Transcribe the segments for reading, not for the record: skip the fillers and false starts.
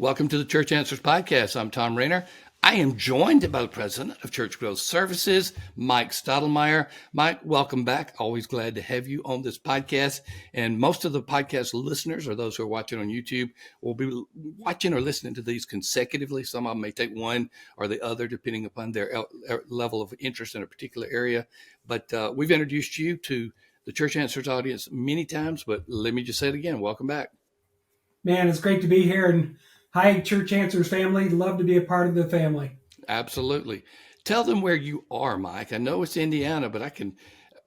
Welcome to the Church Answers Podcast. I'm Thom Rainer. I am joined by the president of Church Growth Services, Mike Stadelmayer. Mike, welcome back. Always glad to have you on this podcast. And most of the podcast listeners, or those who are watching on YouTube, will be watching or listening to these consecutively. Some of them may take one or the other, depending upon their level of interest in a particular area. But we've introduced you to the Church Answers audience many times, but let me just say it again. Welcome back. Man, it's great to be here. And hi, Church Answers family. Love to be a part of the family. Absolutely. Tell them where you are, Mike. I know it's Indiana, but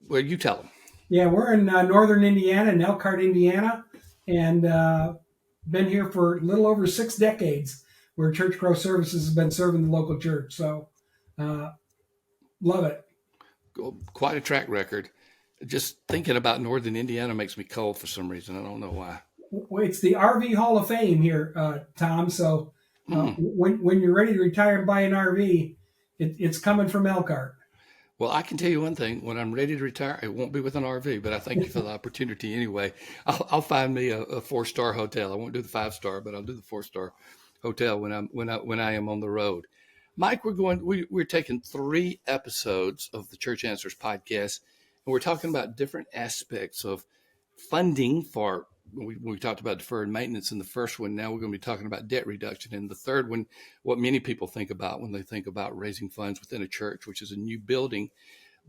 you tell them. Yeah, we're in northern Indiana, in Elkhart, Indiana, and been here for a little over 6 decades, where Church Growth Services has been serving the local church. So love it. Quite a track record. Just thinking about northern Indiana makes me cold for some reason. I don't know why. It's the RV Hall of Fame here, Thom. So when you're ready to retire and buy an RV, it's coming from Elkhart. Well, I can tell you one thing. When I'm ready to retire, it won't be with an RV, but I thank you for the opportunity anyway. I'll find me a 4-star hotel. I won't do the 5-star, but I'll do the 4-star hotel when I am on the road. Mike, we're taking 3 episodes of the Church Answers podcast, and we're talking about different aspects of funding for. We talked about deferred maintenance in the first one. Now we're going to be talking about debt reduction in the third one, what many people think about when they think about raising funds within a church, which is a new building.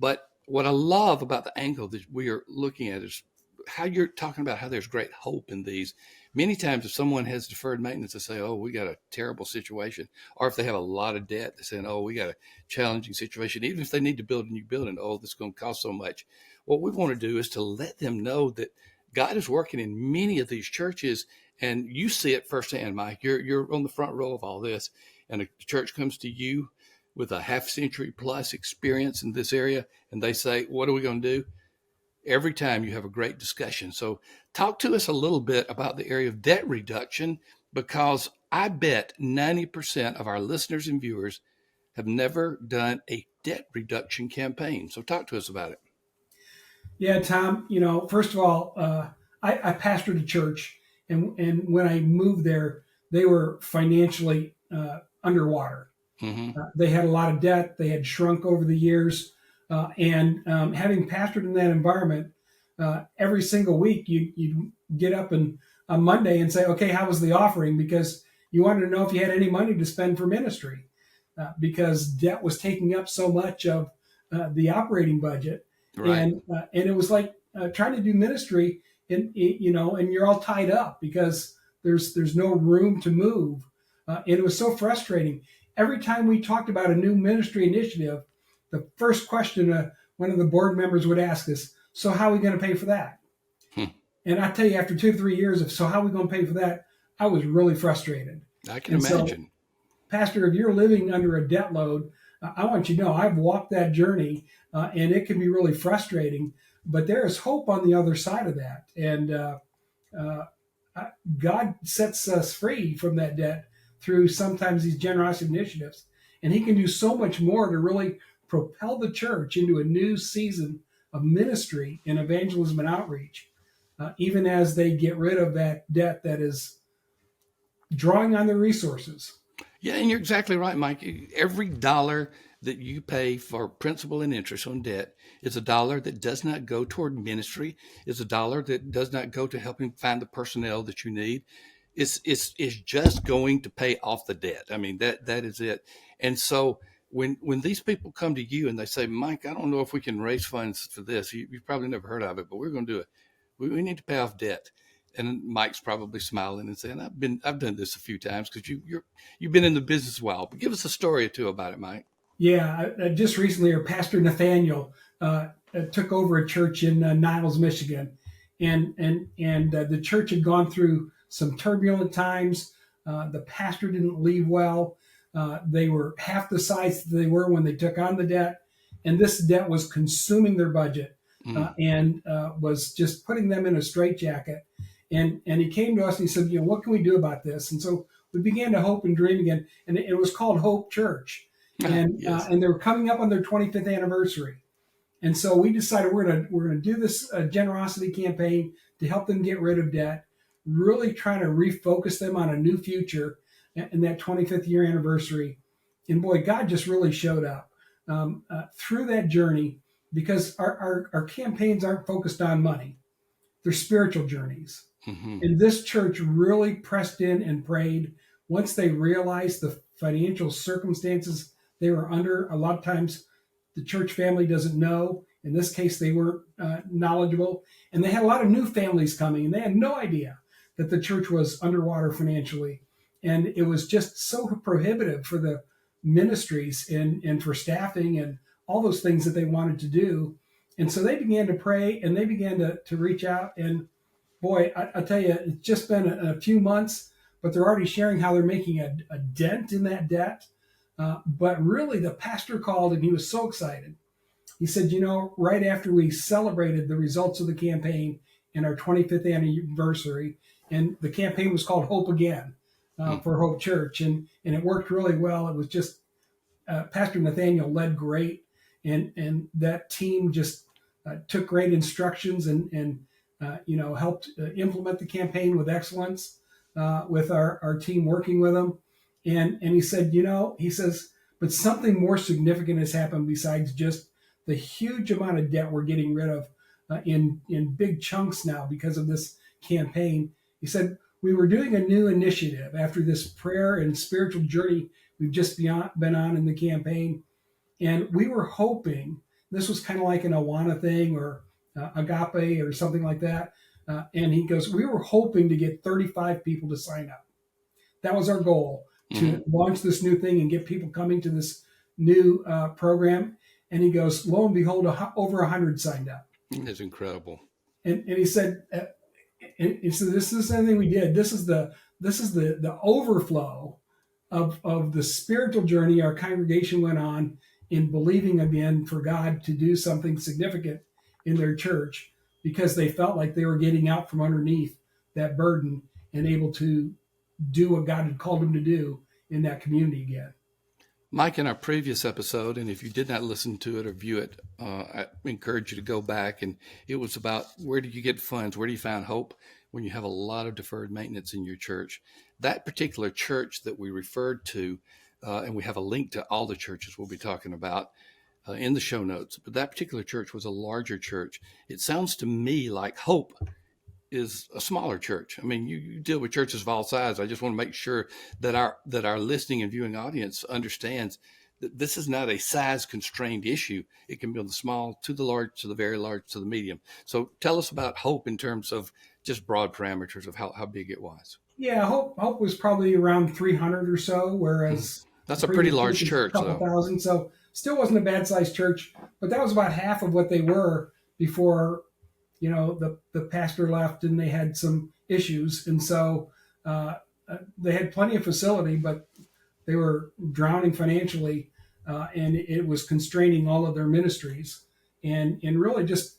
But what I love about the angle that we are looking at is how you're talking about how there's great hope in these. Many times if someone has deferred maintenance, they say, oh, we got a terrible situation. Or if they have a lot of debt, they're saying, oh, we got a challenging situation. Even if they need to build a new building, oh, this is going to cost so much. What we want to do is to let them know that God is working in many of these churches, and you see it firsthand, Mike. You're on the front row of all this, and a church comes to you with a half-century plus experience in this area, and they say, what are we going to do? Every time you have a great discussion. So talk to us a little bit about the area of debt reduction, because I bet 90% of our listeners and viewers have never done a debt reduction campaign. So talk to us about it. Yeah, Thom, first of all, I pastored a church, and when I moved there, they were financially underwater. Mm-hmm. They had a lot of debt. They had shrunk over the years. And having pastored in that environment, every single week, you'd get up on Monday and say, okay, how was the offering? Because you wanted to know if you had any money to spend for ministry, because debt was taking up so much of the operating budget. Right. And it was like trying to do ministry, and you're all tied up because there's no room to move, and it was so frustrating. Every time we talked about a new ministry initiative, the first question one of the board members would ask us, "So how are we going to pay for that?" And I tell you, after 2 or 3 years of "So how are we going to pay for that?" I was really frustrated. I can imagine. So, Pastor, if you're living under a debt load, I want you to know I've walked that journey, and it can be really frustrating, but there is hope on the other side of that. And God sets us free from that debt through sometimes these generosity initiatives. And he can do so much more to really propel the church into a new season of ministry and evangelism and outreach, even as they get rid of that debt that is drawing on their resources. Yeah, and you're exactly right, Mike. Every dollar that you pay for principal and interest on debt is a dollar that does not go toward ministry. It's a dollar that does not go to helping find the personnel that you need. It's just going to pay off the debt. I mean, that is it. And so when these people come to you and they say, Mike, I don't know if we can raise funds for this. You've probably never heard of it, but we're going to do it. We need to pay off debt. And Mike's probably smiling and saying, I've done this a few times because you've been in the business a while. But give us a story or two about it, Mike. Yeah, just recently, our Pastor Nathaniel took over a church in Niles, Michigan, and the church had gone through some turbulent times. The pastor didn't leave well. They were half the size that they were when they took on the debt, and this debt was consuming their budget and was just putting them in a straitjacket. And he came to us and he said, what can we do about this? And so we began to hope and dream again. And it was called Hope Church. And Yes. And they were coming up on their 25th anniversary. And so we decided we're gonna do this generosity campaign to help them get rid of debt, really trying to refocus them on a new future. and that 25th year anniversary. And boy, God just really showed up through that journey, because our campaigns aren't focused on money, they're spiritual journeys. Mm-hmm. And this church really pressed in and prayed once they realized the financial circumstances they were under. A lot of times the church family doesn't know. In this case, they weren't knowledgeable. And they had a lot of new families coming, and they had no idea that the church was underwater financially. And it was just so prohibitive for the ministries and for staffing and all those things that they wanted to do. And so they began to pray, and they began to reach out. And boy, I tell you, it's just been a few months, but they're already sharing how they're making a dent in that debt. But really, the pastor called, and he was so excited. He said, right after we celebrated the results of the campaign and our 25th anniversary, and the campaign was called Hope Again for Hope Church, and it worked really well. It was just Pastor Nathaniel led great, and that team just took great instructions and helped implement the campaign with excellence with our team working with them. And he said, he says, but something more significant has happened besides just the huge amount of debt we're getting rid of in big chunks now because of this campaign. He said, we were doing a new initiative after this prayer and spiritual journey we've just been on in the campaign. And we were hoping this was kind of like an Awana thing or agape or something like that. And he goes, we were hoping to get 35 people to sign up. That was our goal, to launch this new thing and get people coming to this new program. And he goes, lo and behold, over 100 signed up. That's incredible. And he said, this is something we did. This is the overflow of the spiritual journey our congregation went on in believing again for God to do something significant in their church, because they felt like they were getting out from underneath that burden and able to do what God had called them to do in that community again. Mike, in our previous episode, and if you did not listen to it or view it, I encourage you to go back. And it was about, where do you get funds? Where do you find hope when you have a lot of deferred maintenance in your church? That particular church that we referred to, and we have a link to all the churches we'll be talking about in the show notes, but that particular church was a larger church. It sounds to me like Hope is a smaller church. I mean, you deal with churches of all sizes. I just want to make sure that our listening and viewing audience understands that this is not a size constrained issue. It can be from the small to the large, to the very large, to the medium. So tell us about Hope in terms of just broad parameters of how big it was. Yeah, Hope was probably around 300 or so, whereas that's a pretty large church, a couple thousand. So still wasn't a bad sized church, but that was about half of what they were before the pastor left and they had some issues. And so they had plenty of facility, but they were drowning financially, and it was constraining all of their ministries. And really just,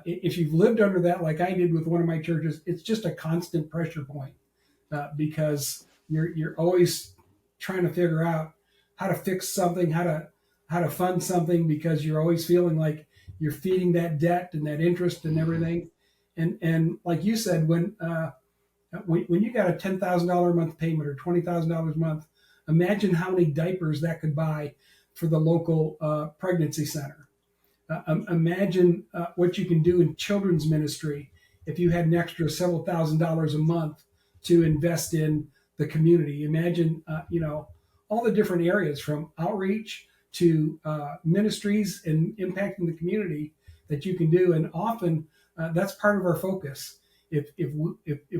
if you've lived under that, like I did with one of my churches, it's just a constant pressure point because you're always trying to figure out how to fix something, how to fund something, because you're always feeling like you're feeding that debt and that interest and everything. And like you said, when you got a $10,000 a month payment or $20,000 a month, imagine how many diapers that could buy for the local pregnancy center. Imagine what you can do in children's ministry if you had an extra several $1,000s a month to invest in the community. Imagine, all the different areas from outreach to ministries and impacting the community that you can do. And often that's part of our focus. If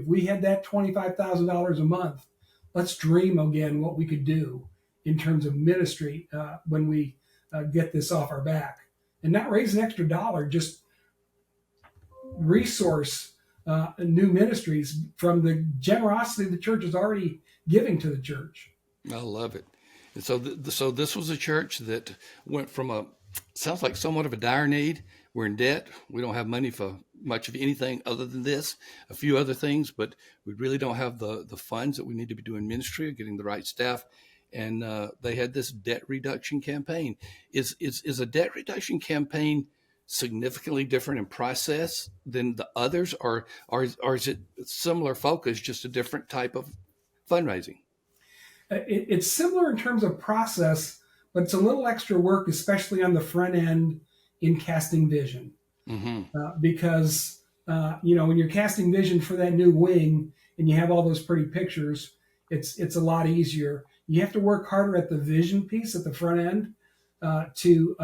we had that $25,000 a month, let's dream again what we could do in terms of ministry when we get this off our back, and not raise an extra dollar, just resource new ministries from the generosity the church is already giving to the church. I love it. And so, so this was a church that went from sounds like somewhat of a dire need. We're in debt. We don't have money for much of anything other than this, a few other things, but we really don't have the funds that we need to be doing ministry or getting the right staff. And they had this debt reduction campaign. Is a debt reduction campaign significantly different in process than the others, or is it similar focus, just a different type of fundraising? It's similar in terms of process, but it's a little extra work, especially on the front end in casting vision. Mm-hmm. Because when you're casting vision for that new wing and you have all those pretty pictures, it's a lot easier. You have to work harder at the vision piece at the front end to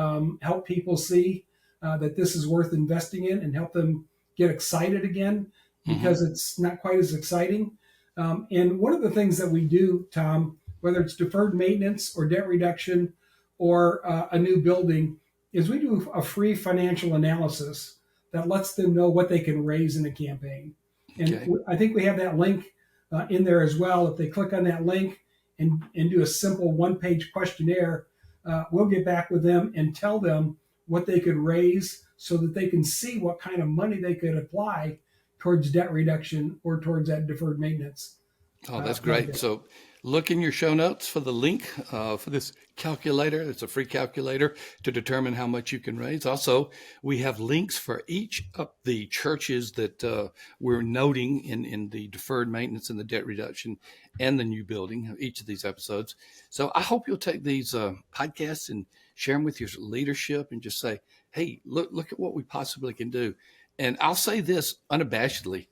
help people see that this is worth investing in and help them get excited again Mm-hmm. because it's not quite as exciting. And one of the things that we do, Tom, whether it's deferred maintenance or debt reduction or a new building, is we do a free financial analysis that lets them know what they can raise in a campaign. And Okay. I think we have that link in there as well. If they click on that link and do a simple one-page questionnaire, we'll get back with them and tell them what they could raise so that they can see what kind of money they could apply towards debt reduction or towards that deferred maintenance Oh, that's great. project. So look in your show notes for the link for this calculator. It's a free calculator to determine how much you can raise. Also, we have links for each of the churches that we're noting in the deferred maintenance and the debt reduction and the new building of each of these episodes. So I hope you'll take these podcasts and share them with your leadership and just say, hey, look at what we possibly can do. And I'll say this unabashedly.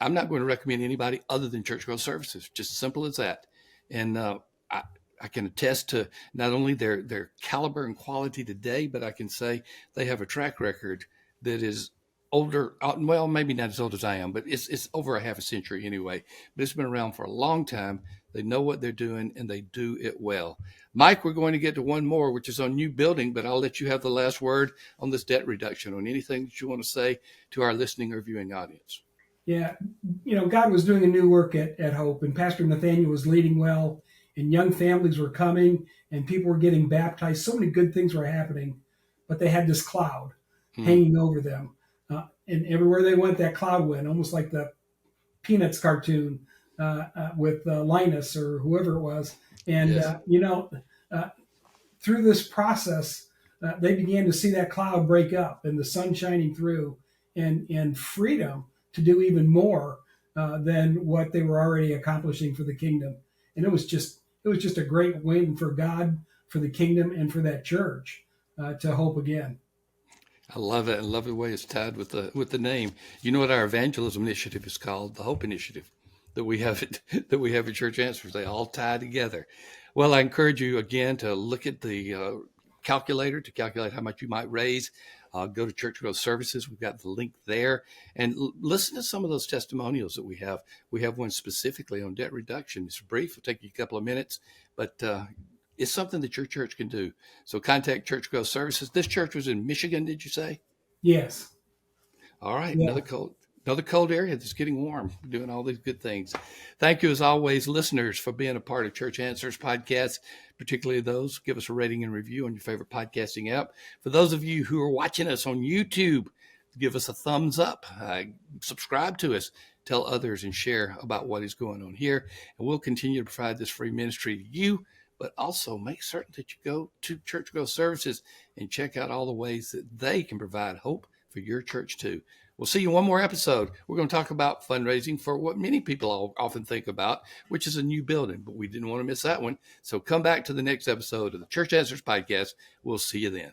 I'm not going to recommend anybody other than church growth services. Just simple as that. And I, I can attest to not only their caliber and quality today, but I can say they have a track record that is older. Well, maybe not as old as I am, but it's over a half a century anyway. But it's been around for a long time. They know what they're doing and they do it well. Mike, we're going to get to one more, which is on new building, but I'll let you have the last word on this debt reduction, on anything that you want to say to our listening or viewing audience. Yeah, God was doing a new work at Hope, and Pastor Nathaniel was leading well, and young families were coming, and people were getting baptized. So many good things were happening, but they had this cloud Hmm. hanging over them, and everywhere they went, that cloud went, almost like the Peanuts cartoon with Linus or whoever it was. And Yes. uh, through this process, they began to see that cloud break up and the sun shining through, and freedom to do even more than what they were already accomplishing for the kingdom. And it was just a great win for God, for the kingdom, and for that church to hope again. I love it. I love the way it's tied with the name. You know what our evangelism initiative is called? The Hope Initiative that we have that we have at Church Answers. They all tie together. Well, I encourage you again to look at the calculator to calculate how much you might raise. Go to Church Growth Services. We've got the link there, and listen to some of those testimonials that we have. We have one specifically on debt reduction. It's brief. It'll take you a couple of minutes, but it's something that your church can do. So contact Church Growth Services. This church was in Michigan, did you say? Yes. All right, Yeah. another cold area that's getting warm, doing all these good things. Thank you, as always, listeners, for being a part of Church Answers podcast, particularly those. Give us a rating and review on your favorite podcasting app. For those of you who are watching us on YouTube, give us a thumbs up, subscribe to us, tell others, and share about what is going on here. And we'll continue to provide this free ministry to you, but also make certain that you go to Church Growth Services and check out all the ways that they can provide hope for your church too. We'll see you in one more episode. We're going to talk about fundraising for what many people often think about, which is a new building, but we didn't want to miss that one. So come back to the next episode of the Church Answers podcast. We'll see you then.